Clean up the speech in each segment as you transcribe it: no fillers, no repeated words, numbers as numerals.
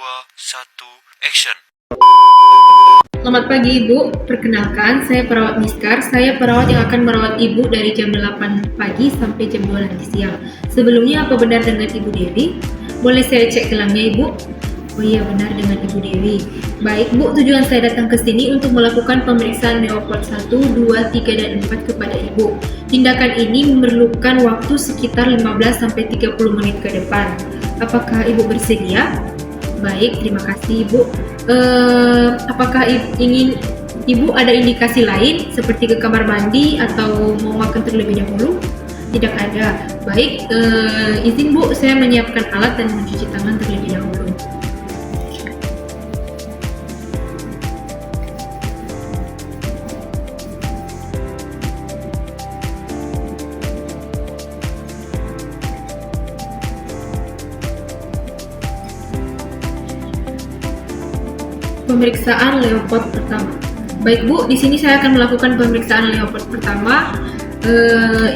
1, action. Selamat pagi Ibu, perkenalkan saya perawat Miskar. Saya perawat yang akan merawat Ibu dari jam 8 pagi sampai jam 2 nanti siang. Sebelumnya apa benar dengan Ibu Dewi? Boleh saya cek gelangnya Ibu? Oh iya, benar dengan Ibu Dewi. Baik Bu, tujuan saya datang ke sini untuk melakukan pemeriksaan Leopold 1, 2, 3, dan 4 kepada Ibu. Tindakan ini memerlukan waktu sekitar 15-30 menit ke depan. Apakah Ibu bersedia? Baik, terima kasih Ibu. Apakah ingin Ibu ada indikasi lain seperti ke kamar mandi atau mau makan terlebih dahulu? Tidak ada. Baik, izin Bu, saya menyiapkan alat dan mencuci tangan terlebih dahulu. Pemeriksaan Leopold pertama. Baik Bu, di sini saya akan melakukan pemeriksaan Leopold pertama.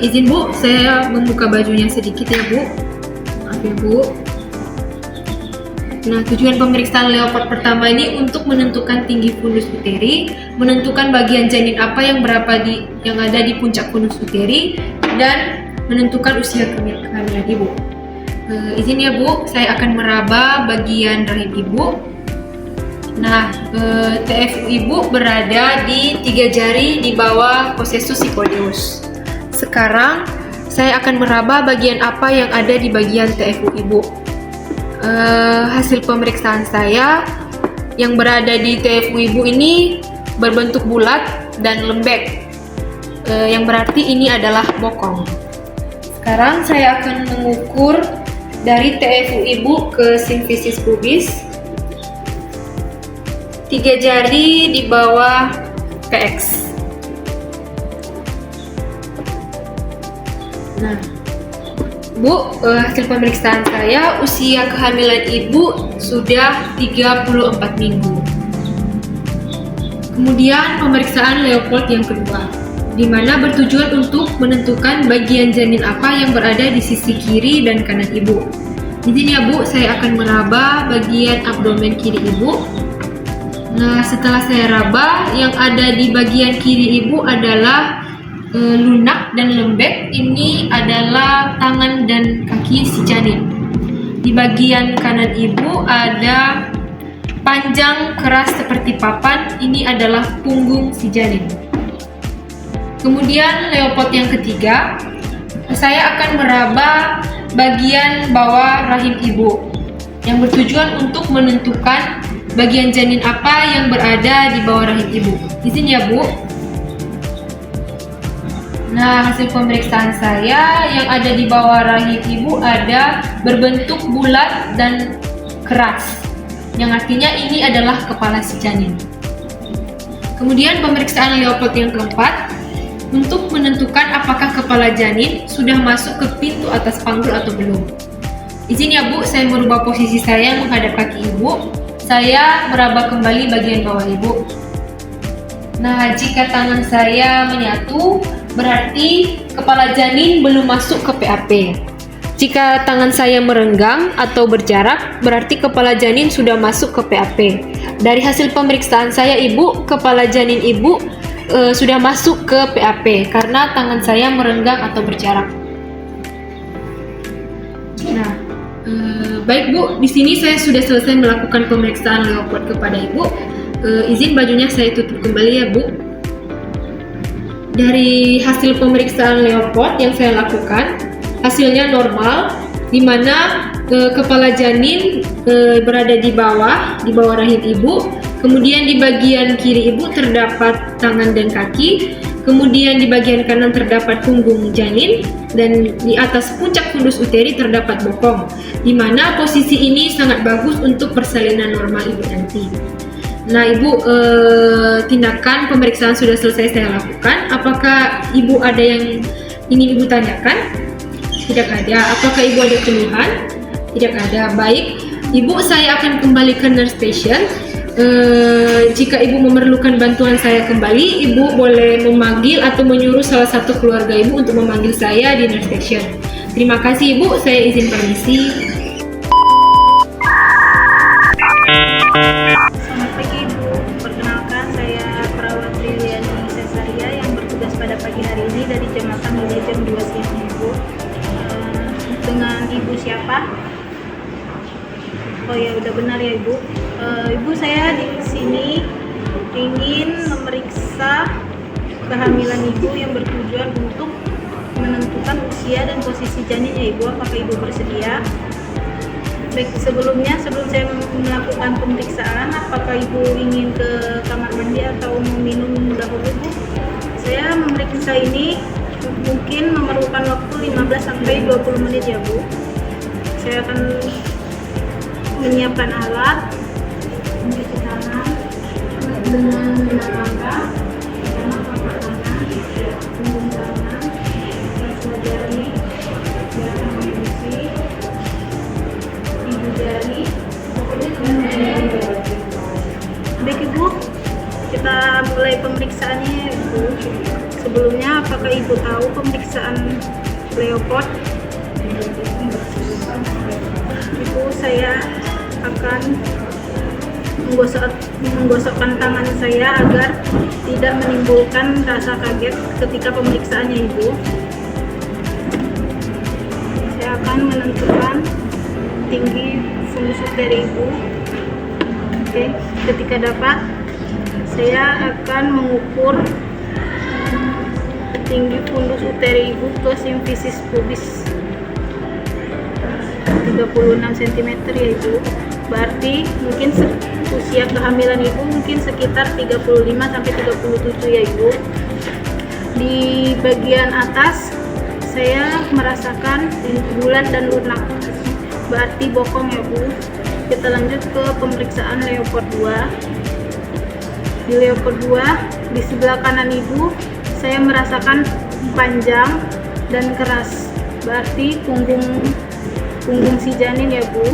Izin Bu, saya membuka bajunya sedikit ya Bu. Maaf ya Bu. Nah, tujuan pemeriksaan Leopold pertama ini untuk menentukan tinggi fundus uteri, menentukan bagian janin apa yang ada di puncak fundus uteri, dan menentukan usia kehamilan Ibu. Izin ya Bu, saya akan meraba bagian rahim Ibu. Nah, TFU Ibu berada di 3 jari di bawah processus sycodeus. Sekarang, saya akan meraba bagian apa yang ada di bagian TFU Ibu. Hasil pemeriksaan saya yang berada di TFU Ibu ini berbentuk bulat dan lembek, yang berarti ini adalah bokong. Sekarang saya akan mengukur dari TFU Ibu ke simfisis pubis. 3 jari di bawah PX. Nah, Bu, hasil pemeriksaan saya, usia kehamilan Ibu sudah 34 minggu. Kemudian pemeriksaan Leopold yang kedua, di mana bertujuan untuk menentukan bagian janin apa yang berada di sisi kiri dan kanan Ibu. Izin ya Bu, saya akan meraba bagian abdomen kiri Ibu. Nah, setelah saya raba, yang ada di bagian kiri Ibu adalah lunak dan lembek. Ini adalah tangan dan kaki si janin. Di bagian kanan Ibu ada panjang keras seperti papan. Ini adalah punggung si janin. Kemudian Leopold yang ketiga, saya akan meraba bagian bawah rahim Ibu, yang bertujuan untuk menentukan bagian janin apa yang berada di bawah rahim Ibu. Izin ya Bu. Nah, hasil pemeriksaan saya yang ada di bawah rahim Ibu ada berbentuk bulat dan keras, yang artinya ini adalah kepala si janin. Kemudian pemeriksaan Leopold yang keempat untuk menentukan apakah kepala janin sudah masuk ke pintu atas panggul atau belum. Izin ya Bu, saya merubah posisi saya menghadap kaki Ibu. Saya meraba kembali bagian bawah Ibu. Nah, jika tangan saya menyatu, berarti kepala janin belum masuk ke PAP. Jika tangan saya merenggang atau berjarak, berarti kepala janin sudah masuk ke PAP. Dari hasil pemeriksaan saya Ibu, kepala janin Ibu sudah masuk ke PAP karena tangan saya merenggang atau berjarak. Nah, baik Bu, di sini saya sudah selesai melakukan pemeriksaan Leopold kepada Ibu. Izin bajunya saya tutup kembali ya Bu. Dari hasil pemeriksaan Leopold yang saya lakukan, hasilnya normal, di mana kepala janin berada di bawah rahim Ibu. Kemudian di bagian kiri Ibu terdapat tangan dan kaki. Kemudian di bagian kanan terdapat punggung janin, dan di atas puncak fundus uteri terdapat bokong, di mana posisi ini sangat bagus untuk persalinan normal Ibu nanti. Nah Ibu, tindakan pemeriksaan sudah selesai saya lakukan. Apakah Ibu ada yang ingin Ibu tanyakan? Tidak ada. Apakah Ibu ada keluhan? Tidak ada. Baik, Ibu, saya akan kembali ke nurse station. Jika Ibu memerlukan bantuan saya kembali, Ibu boleh memanggil atau menyuruh salah satu keluarga Ibu untuk memanggil saya di nurse station. Terima kasih Ibu, saya izin permisi. pagi hari ini dari jam 8 hingga jam 2 siang Ibu. Dengan Ibu siapa? Oh ya, udah benar ya Ibu. Ibu, saya di sini ingin memeriksa kehamilan Ibu yang bertujuan untuk menentukan usia dan posisi janin ya Ibu. Apakah Ibu bersedia? Baik, sebelum saya melakukan pemeriksaan, apakah Ibu ingin ke kamar mandi atau mau minum dahulu Bu? Saya memeriksa ini mungkin memerlukan waktu 15-20 menit ya Bu. Saya akan menyiapkan alat, mencuci tangan dengan langkah, pertama telapak tangan, punggung tangan, rasio jari, gerakan membersih, ibu jari, dan baik Ibu, kita mulai pemeriksaannya Ibu. Sebelumnya, apakah Ibu tahu pemeriksaan Leopard? Ibu, saya akan menggosokkan tangan saya agar tidak menimbulkan rasa kaget ketika pemeriksaannya Ibu. Saya akan menentukan tinggi fundus uteri Ibu. Oke, ketika dapat, saya akan mengukur tinggi fundus uteri Ibu ke simfisis pubis 36 cm ya Ibu. Berarti mungkin usia kehamilan Ibu mungkin sekitar 35-37 ya Ibu. Di bagian atas saya merasakan bulat dan lunak, berarti bokong ya Bu. Kita lanjut ke pemeriksaan Leopard 2. Di Leopard 2, di sebelah kanan Ibu saya merasakan panjang dan keras, berarti punggung si janin ya Bu.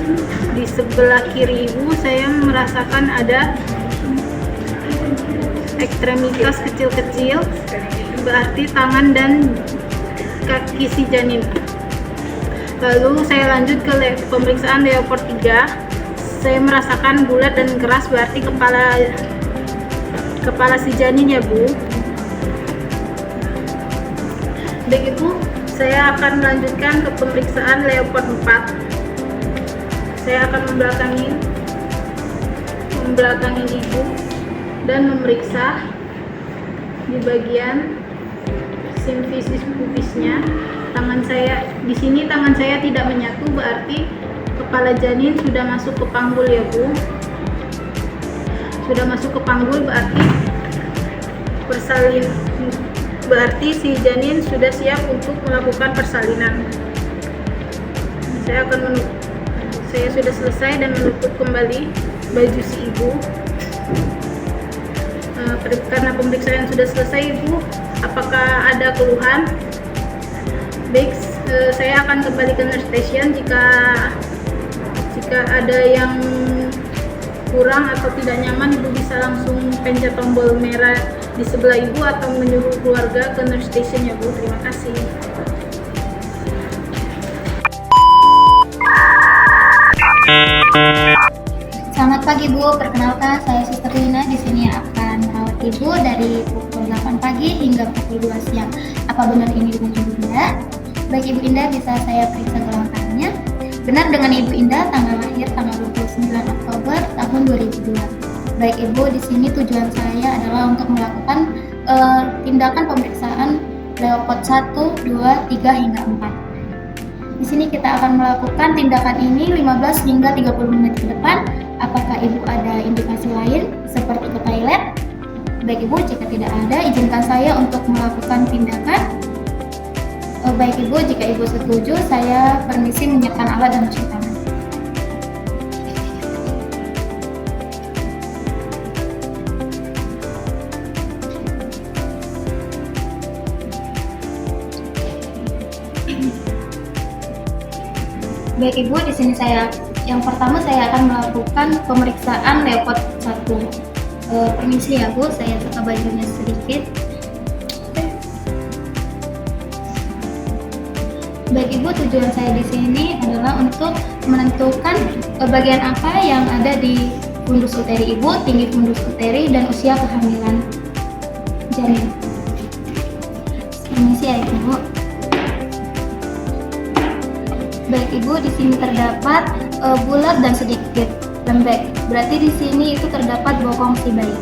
Di sebelah kiri Ibu saya merasakan ada ekstremitas kecil-kecil, berarti tangan dan kaki si janin. Lalu saya lanjut ke pemeriksaan Leopard 3. Saya merasakan bulat dan keras, berarti kepala si janin ya Bu. Baik Ibu, saya akan melanjutkan ke pemeriksaan Leopard 4. Saya akan membelakangi Ibu dan memeriksa di bagian simfisis pubisnya. Di sini tangan saya tidak menyatu, berarti kepala janin sudah masuk ke panggul ya Bu. Sudah masuk ke panggul, berarti si janin sudah siap untuk melakukan persalinan. Saya sudah selesai dan menutup kembali baju si Ibu. Karena pemeriksaan sudah selesai Ibu, apakah ada keluhan? Baik, saya akan kembali ke nurse station jika ada yang kurang atau tidak nyaman. Ibu bisa langsung pencet tombol merah di sebelah Ibu atau menyuruh keluarga ke nurse station ya Bu. Terima kasih. Selamat pagi Bu, perkenalkan saya Suster Lina. Di sini akan merawat Ibu dari pukul 8 pagi hingga pukul 2 siang. Apa benar ini dengan Ibu Indah? Baik Ibu Indah, bisa saya periksa kelengkapannya. Benar dengan Ibu Indah, tanggal lahir tanggal 29 Oktober tahun 2002. Baik Ibu, di sini tujuan saya adalah untuk melakukan tindakan pemeriksaan Leopard 1, 2, 3 hingga 4. Di sini kita akan melakukan tindakan ini 15 hingga 30 menit ke depan. Apakah Ibu ada indikasi lain seperti ke toilet? Baik Ibu, jika tidak ada, izinkan saya untuk melakukan tindakan. Baik Ibu, jika Ibu setuju, saya permisi menyiapkan alat dan cuci tangan. Baik Ibu, di sini yang pertama saya akan melakukan pemeriksaan Leopard 1. Permisi ya Bu, saya buka bajunya sedikit. Baik Ibu, tujuan saya di sini adalah untuk menentukan bagian apa yang ada di fundus uteri Ibu, tinggi fundus uteri dan usia kehamilan janin. Permisi ya Ibu. Baik Ibu, di sini terdapat bulat dan sedikit lembek. Berarti di sini itu terdapat bokong si bayi.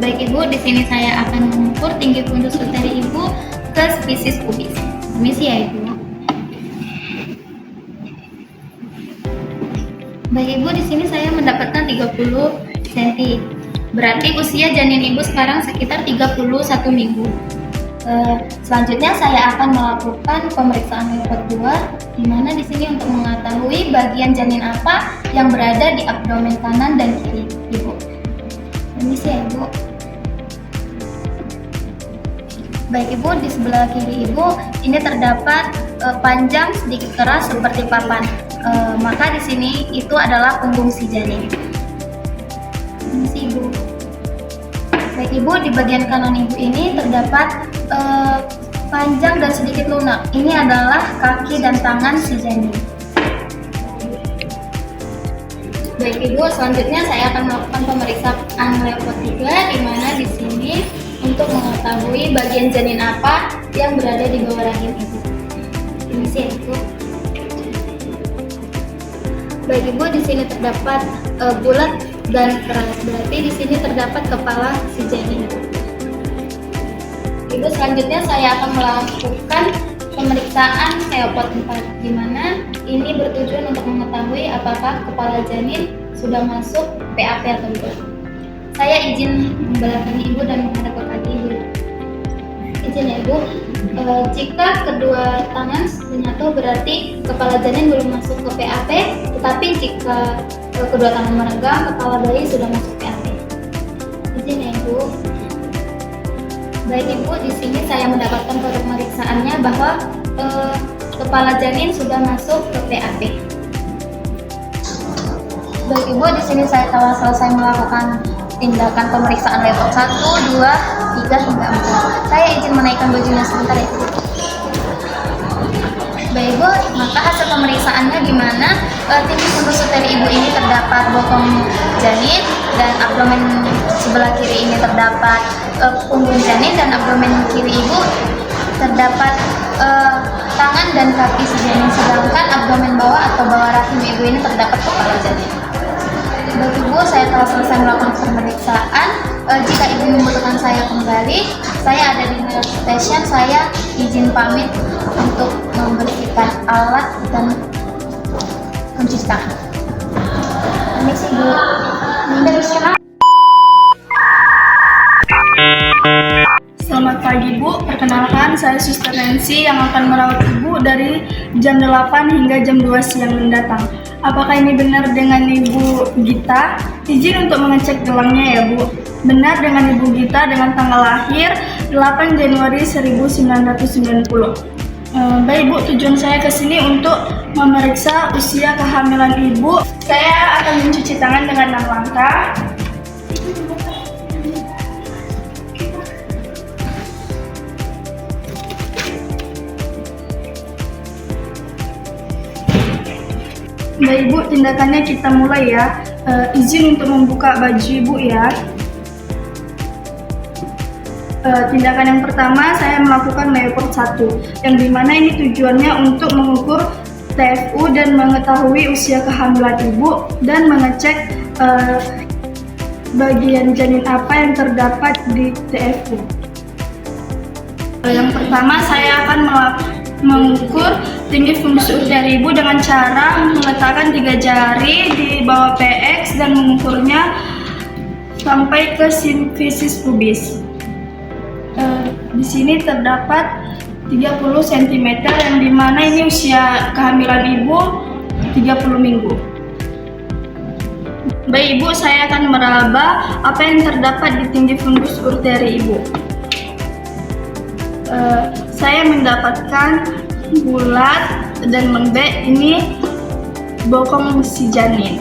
Baik Ibu, di sini saya akan mengukur tinggi fundus uteri Ibu ke spesies pubis. Permisi ya Ibu. Baik Ibu, di sini saya mendapatkan 30 cm. Berarti usia janin Ibu sekarang sekitar 31 minggu. Selanjutnya saya akan melakukan pemeriksaan leopard 2, di mana di sini untuk mengetahui bagian janin apa yang berada di abdomen kanan dan kiri Ibu. Permisi ya Ibu. Baik Ibu, di sebelah kiri Ibu ini terdapat panjang sedikit keras seperti papan. Maka di sini itu adalah punggung si janin. Permisi Ibu. Baik Ibu, di bagian kanan Ibu ini terdapat panjang dan sedikit lunak. Ini adalah kaki dan tangan si janin. Baik Ibu, selanjutnya saya akan melakukan pemeriksaan leopard 3, di mana di sini untuk mengetahui bagian janin apa yang berada di bawah rahim Ibu. Permisi ya Ibu. Baik Ibu, di sini terdapat bulat dan keras. Berarti di sini terdapat kepala si janin. Ibu, selanjutnya saya akan melakukan pemeriksaan leopard 4, di mana ini bertujuan untuk mengetahui apakah kepala janin sudah masuk PAP atau belum. Saya izin membelakangi Ibu dan menghadap ke kaki Ibu. Izin ya Ibu. Jika kedua tangan menyatu berarti kepala janin belum masuk ke PAP, tetapi jika kedua tangan meregang, kepala bayi sudah masuk PAP. Izin ya Ibu. Baik Ibu, di sini saya mendapatkan kode pemeriksaannya bahwa kepala janin sudah masuk ke PAP. Baik Ibu, di sini saya telah selesai melakukan tindakan pemeriksaan level 1, 2, 3 hingga 4. Saya izin menaikkan bajunya sebentar ya Ibu. Baik Ibu, maka hasil pemeriksaannya di mana tinggi fundus uteri Ibu ini terdapat bokong janin, dan abdomen sebelah kiri ini terdapat punggung janin, dan abdomen kiri Ibu terdapat tangan dan kaki si janin, sedangkan abdomen bawah atau bawah rahim Ibu ini terdapat kepala janin. Baik Ibu, saya telah selesai melakukan pemeriksaan. Jika Ibu membutuhkan saya kembali, saya ada di Health Station. Saya izin pamit untuk membersihkan alat dan mencuci tangan. Permisi Bu. Selamat pagi Bu, perkenalkan saya Suster Nancy yang akan merawat Ibu dari jam 8 hingga jam 2 siang mendatang. Apakah ini benar dengan Ibu Gita? Izin untuk mengecek gelangnya ya Bu. Benar dengan Ibu Gita dengan tanggal lahir 8 Januari 1990. Baik Bu, tujuan saya ke sini untuk memeriksa usia kehamilan Ibu. Saya akan mencuci tangan dengan 6 langkah. Baik Ibu, tindakannya kita mulai ya. Izin untuk membuka baju Ibu ya. Tindakan yang pertama saya melakukan leopard 1, yang dimana ini tujuannya untuk mengukur TFU dan mengetahui usia kehamilan Ibu dan mengecek bagian janin apa yang terdapat di TFU. Yang pertama saya akan mengukur tinggi fundus uteri Ibu dengan cara meletakkan 3 jari di bawah PX dan mengukurnya sampai ke simfisis pubis. Di sini terdapat 30 cm, yang dimana ini usia kehamilan Ibu 30 minggu. Baik Ibu, saya akan meraba apa yang terdapat di tinggi fundus uteri Ibu. Saya mendapatkan bulat dan lembek, ini bokong si janin.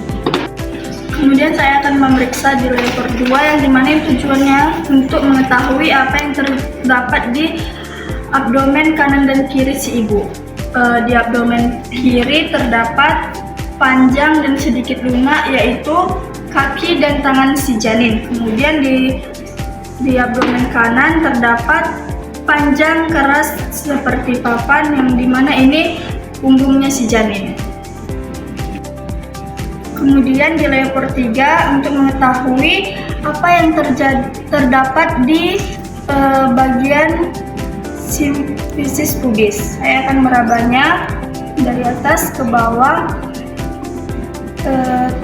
Kemudian saya akan memeriksa di leopard 2, yang dimana tujuannya untuk mengetahui apa yang terdapat di abdomen kanan dan kiri si Ibu. Di abdomen kiri terdapat panjang dan sedikit lunak, yaitu kaki dan tangan si janin. Kemudian di abdomen kanan terdapat panjang keras seperti papan, yang dimana ini punggungnya si janin. Kemudian di leopard 3 untuk mengetahui apa yang terdapat di bagian sifisis pubis. Saya akan merabanya dari atas ke bawah.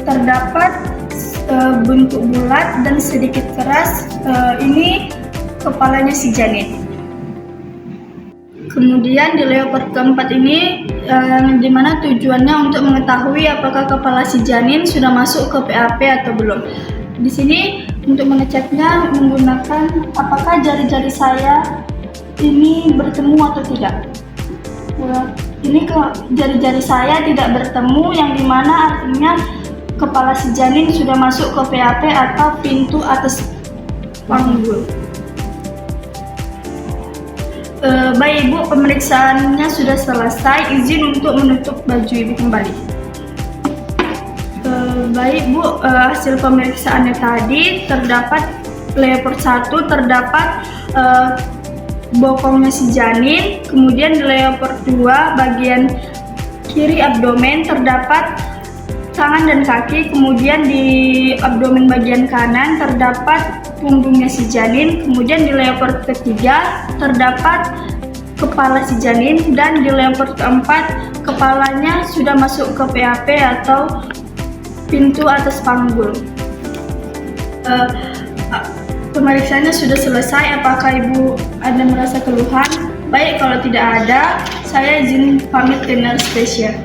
Terdapat bentuk bulat dan sedikit keras. Ini kepalanya si janin. Kemudian di leopard keempat ini di mana tujuannya untuk mengetahui apakah kepala si janin sudah masuk ke PAP atau belum. Di sini untuk mengeceknya menggunakan apakah jari-jari saya ini bertemu atau tidak. Ini jari-jari saya tidak bertemu, yang dimana artinya kepala si janin sudah masuk ke PAP atau pintu atas panggul. Baik Ibu, pemeriksaannya sudah selesai. Izin untuk menutup baju Ibu kembali. Baik Bu, hasil pemeriksaannya tadi terdapat leopard 1 terdapat bokongnya si janin. Kemudian di leopard 2 bagian kiri abdomen terdapat tangan dan kaki. Kemudian di abdomen bagian kanan terdapat punggungnya si janin. Kemudian di leopard ketiga terdapat kepala si janin, dan di leopard keempat kepalanya sudah masuk ke PAP atau pintu atas panggul. Pemeriksaannya sudah selesai. Apakah Ibu ada merasa keluhan? Baik, kalau tidak ada, saya izin pamit ke nurse spesial.